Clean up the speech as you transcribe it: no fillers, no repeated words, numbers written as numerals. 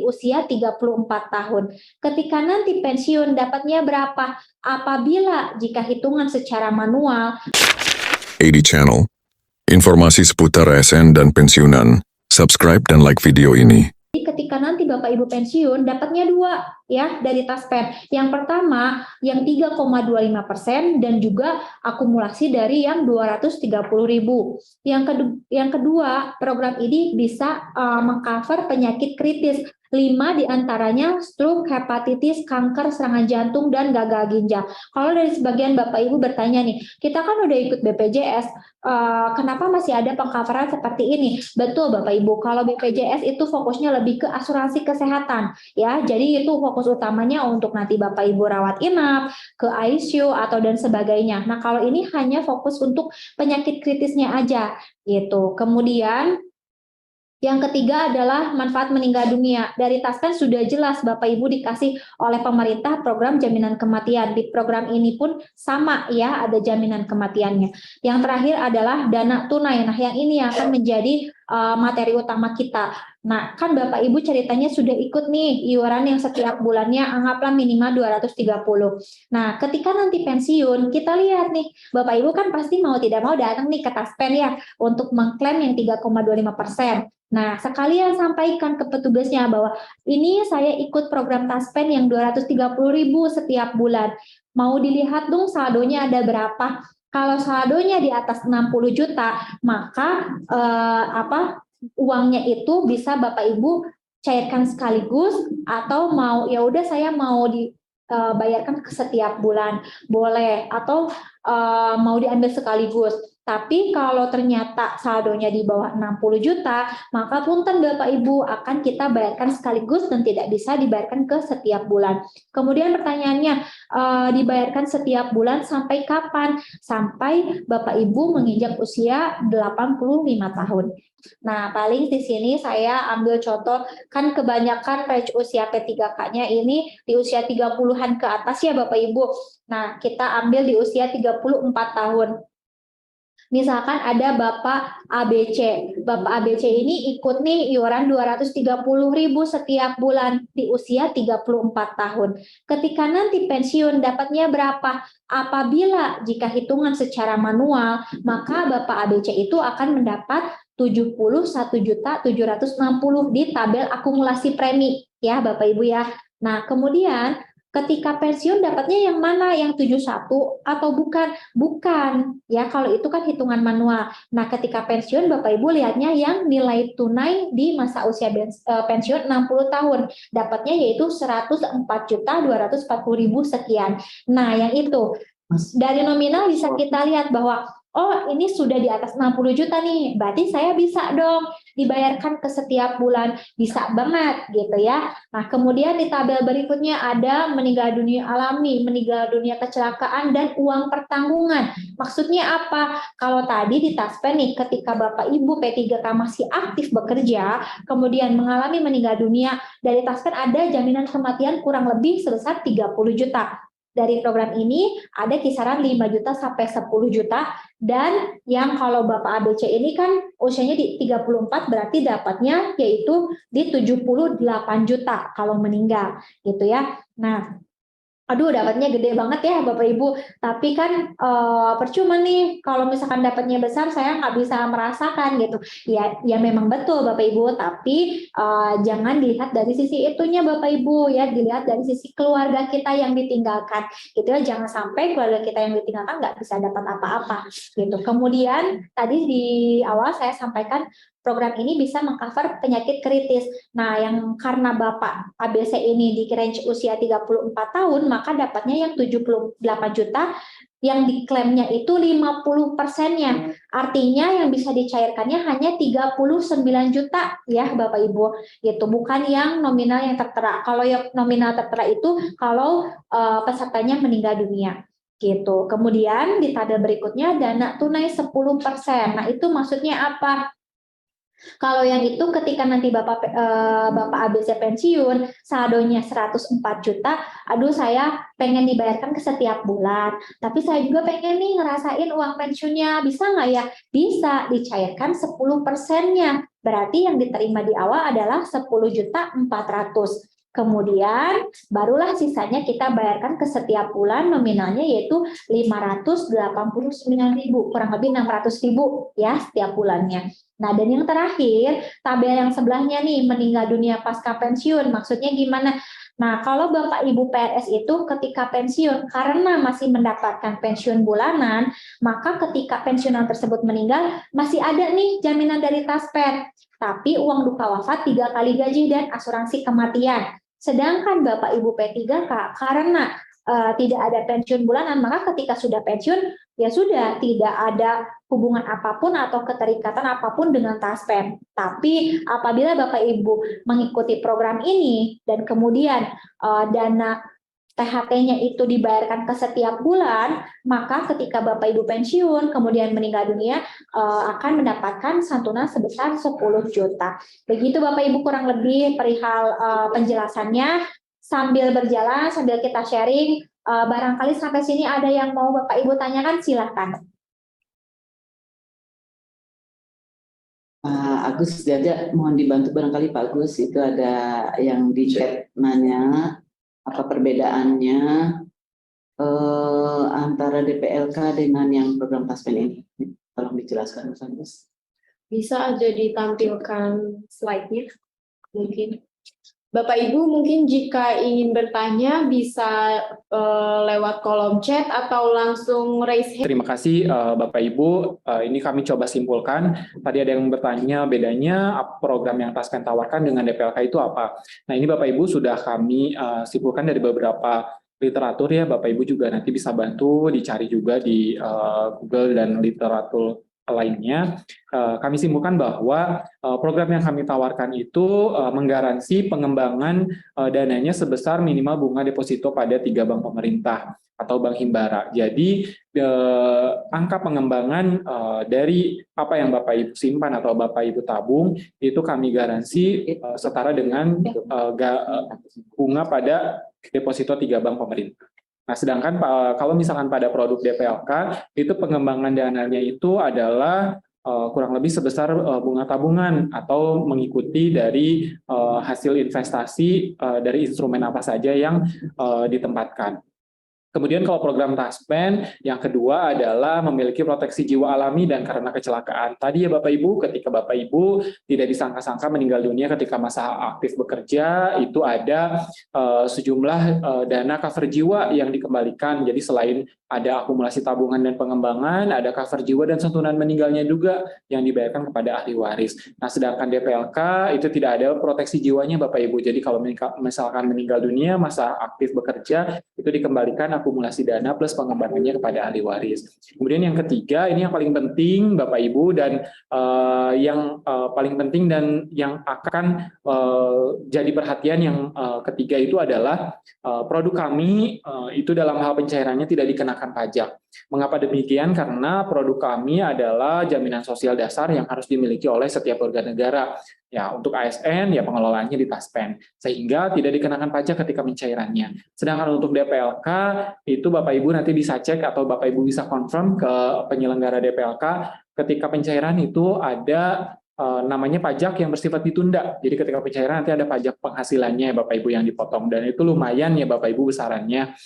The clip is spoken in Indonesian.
usia 34 tahun. Ketika nanti pensiun dapatnya berapa? Apabila jika hitungan secara manual. AD Channel. Informasi seputar ASN dan pensiunan. Subscribe dan like video ini. Ketika nanti Bapak Ibu pensiun dapatnya 2 ya dari Taspen. Yang pertama yang 3,25% dan juga akumulasi dari yang 230.000. Yang kedua program ini bisa mengcover penyakit kritis. 5 diantaranya stroke, hepatitis, kanker, serangan jantung, dan gagal ginjal. Kalau dari sebagian Bapak Ibu bertanya nih, kita kan udah ikut BPJS, kenapa masih ada pengcoveran seperti ini? Betul Bapak Ibu, kalau BPJS itu fokusnya lebih ke asuransi kesehatan, ya. Jadi itu fokus utamanya untuk nanti Bapak Ibu rawat inap, ke ICU atau dan sebagainya. Nah kalau ini hanya fokus untuk penyakit kritisnya aja, gitu. Kemudian yang ketiga adalah manfaat meninggal dunia. Dari Taspen sudah jelas Bapak Ibu dikasih oleh pemerintah program jaminan kematian. Di program ini pun sama ya, ada jaminan kematiannya. Yang terakhir adalah dana tunai. Nah yang ini yang akan menjadi materi utama kita. Nah kan Bapak Ibu ceritanya sudah ikut nih iuran yang setiap bulannya anggaplah minimal 230. Nah ketika nanti pensiun kita lihat nih Bapak Ibu kan pasti mau tidak mau datang nih ke Taspen ya untuk mengklaim yang 3,25%. Nah, sekalian sampaikan ke petugasnya bahwa ini saya ikut program Taspen yang 230.000 setiap bulan. Mau dilihat dong saldonya ada berapa? Kalau saldonya di atas 60 juta, maka uangnya itu bisa Bapak Ibu cairkan sekaligus atau mau ya udah saya mau dibayarkan ke setiap bulan, boleh, atau mau diambil sekaligus. Tapi kalau ternyata saldonya di bawah 60 juta, maka punten Bapak Ibu akan kita bayarkan sekaligus dan tidak bisa dibayarkan ke setiap bulan. Kemudian pertanyaannya, dibayarkan setiap bulan sampai kapan? Sampai Bapak Ibu menginjak usia 85 tahun. Nah, paling di sini saya ambil contoh, kan kebanyakan range usia P3K-nya ini di usia 30-an ke atas ya Bapak Ibu. Nah, kita ambil di usia 34 tahun. Misalkan ada Bapak ABC. Bapak ABC ini ikut nih iuran 230.000 setiap bulan di usia 34 tahun. Ketika nanti pensiun dapatnya berapa? Apabila jika hitungan secara manual, maka Bapak ABC itu akan mendapat 71.760 di tabel akumulasi premi ya Bapak Ibu ya. Nah, kemudian ketika pensiun dapatnya yang mana? Yang 71 atau bukan? Bukan. Ya, kalau itu kan hitungan manual. Nah, ketika pensiun Bapak Ibu lihatnya yang nilai tunai di masa usia pensiun 60 tahun. Dapatnya yaitu 104.240.000 sekian. Nah, yang itu dari nominal bisa kita lihat bahwa oh ini sudah di atas 60 juta nih, berarti saya bisa dong dibayarkan ke setiap bulan, bisa banget gitu ya. Nah kemudian di tabel berikutnya ada meninggal dunia alami, meninggal dunia kecelakaan, dan uang pertanggungan. Maksudnya apa? Kalau tadi di Taspen nih, ketika Bapak Ibu P3K masih aktif bekerja, kemudian mengalami meninggal dunia, dari Taspen ada jaminan kematian kurang lebih sebesar 30 juta. Dari program ini ada kisaran 5 juta sampai 10 juta, dan yang kalau Bapak ABC ini kan usianya di 34 berarti dapatnya yaitu di 78 juta kalau meninggal gitu ya. Nah, aduh dapatnya gede banget ya Bapak Ibu, tapi kan percuma nih kalau misalkan dapatnya besar saya nggak bisa merasakan gitu. Ya memang betul Bapak Ibu, tapi jangan dilihat dari sisi itunya Bapak Ibu ya, dilihat dari sisi keluarga kita yang ditinggalkan gitu ya. Jangan sampai keluarga kita yang ditinggalkan nggak bisa dapat apa-apa gitu. Kemudian tadi di awal saya sampaikan program ini bisa mengcover penyakit kritis. Nah, yang karena Bapak ABC ini di range usia 34 tahun, maka dapatnya yang 78 juta, yang diklaimnya itu 50%-nya. Artinya yang bisa dicairkannya hanya 39 juta ya Bapak Ibu. Gitu, bukan yang nominal yang tertera. Kalau yang nominal tertera itu kalau pesertanya meninggal dunia. Gitu. Kemudian di tabel berikutnya dana tunai 10%. Nah, itu maksudnya apa? Kalau yang itu ketika nanti Bapak ABC pensiun, saldonya 104 juta, aduh saya pengen dibayarkan ke setiap bulan, tapi saya juga pengen nih ngerasain uang pensiunnya, bisa nggak ya? Bisa, dicairkan 10%-nya. Berarti yang diterima di awal adalah 10.400.000. Kemudian barulah sisanya kita bayarkan ke setiap bulan nominalnya yaitu 589.000, kurang lebih 600.000 ya setiap bulannya. Nah, dan yang terakhir, tabel yang sebelahnya nih, meninggal dunia pasca pensiun. Maksudnya gimana? Nah, kalau Bapak Ibu PNS itu ketika pensiun karena masih mendapatkan pensiun bulanan, maka ketika pensiunan tersebut meninggal masih ada nih jaminan dari Taspen. Tapi uang duka wafat 3 kali gaji dan asuransi kematian. Sedangkan Bapak Ibu P3K karena tidak ada pensiun bulanan, maka ketika sudah pensiun ya sudah tidak ada hubungan apapun atau keterikatan apapun dengan Taspen. Tapi apabila Bapak Ibu mengikuti program ini dan kemudian dana THT-nya itu dibayarkan ke setiap bulan, maka ketika Bapak Ibu pensiun, kemudian meninggal dunia, akan mendapatkan santunan sebesar 10 juta. Begitu Bapak Ibu kurang lebih perihal penjelasannya. Sambil berjalan, sambil kita sharing, barangkali sampai sini ada yang mau Bapak Ibu tanyakan, silahkan. Agus Jaja, mohon dibantu barangkali Pak Agus, itu ada yang di chat nanya apa perbedaannya antara DPLK dengan yang program Taspen ini. Tolong dijelaskan Mas Agus. Bisa aja ditampilkan slide-nya mungkin. Bapak Ibu mungkin jika ingin bertanya bisa lewat kolom chat atau langsung raise hand. Terima kasih Bapak Ibu. Ini kami coba simpulkan. Tadi ada yang bertanya bedanya program yang Taspen tawarkan dengan DPLK itu apa. Nah ini Bapak Ibu sudah kami simpulkan dari beberapa literatur ya. Bapak Ibu juga nanti bisa bantu dicari juga di Google dan literatur lainnya. Kami simpulkan bahwa program yang kami tawarkan itu menggaransi pengembangan dananya sebesar minimal bunga deposito pada 3 bank pemerintah atau bank himbara. Jadi angka pengembangan dari apa yang Bapak Ibu simpan atau Bapak Ibu tabung itu kami garansi setara dengan bunga pada deposito 3 bank pemerintah. Nah, sedangkan kalau misalkan pada produk DPLK, itu pengembangan dananya itu adalah kurang lebih sebesar bunga tabungan atau mengikuti dari hasil investasi dari instrumen apa saja yang ditempatkan. Kemudian kalau program Taspen, yang kedua adalah memiliki proteksi jiwa alami dan karena kecelakaan. Tadi ya Bapak Ibu, ketika Bapak Ibu tidak disangka-sangka meninggal dunia ketika masa aktif bekerja, itu ada sejumlah dana cover jiwa yang dikembalikan. Jadi selain ada akumulasi tabungan dan pengembangan, ada cover jiwa dan santunan meninggalnya juga yang dibayarkan kepada ahli waris. Nah, sedangkan DPLK itu tidak ada proteksi jiwanya Bapak Ibu. Jadi kalau misalkan meninggal dunia masa aktif bekerja, itu dikembalikan akumulasi dana plus pengembangannya kepada ahli waris. Kemudian yang ketiga, ini yang paling penting Bapak Ibu dan yang paling penting dan yang akan jadi perhatian yang ketiga itu adalah produk kami itu dalam hal pencairannya tidak dikenakan pajak. Mengapa demikian? Karena produk kami adalah jaminan sosial dasar yang harus dimiliki oleh setiap warga negara. Ya, untuk ASN ya pengelolaannya di Taspen, sehingga tidak dikenakan pajak ketika pencairannya. Sedangkan untuk DPLK itu Bapak Ibu nanti bisa cek atau Bapak Ibu bisa confirm ke penyelenggara DPLK ketika pencairan itu ada namanya pajak yang bersifat ditunda. Jadi ketika pencairan nanti ada pajak penghasilannya ya Bapak Ibu yang dipotong dan itu lumayan ya Bapak Ibu besarannya.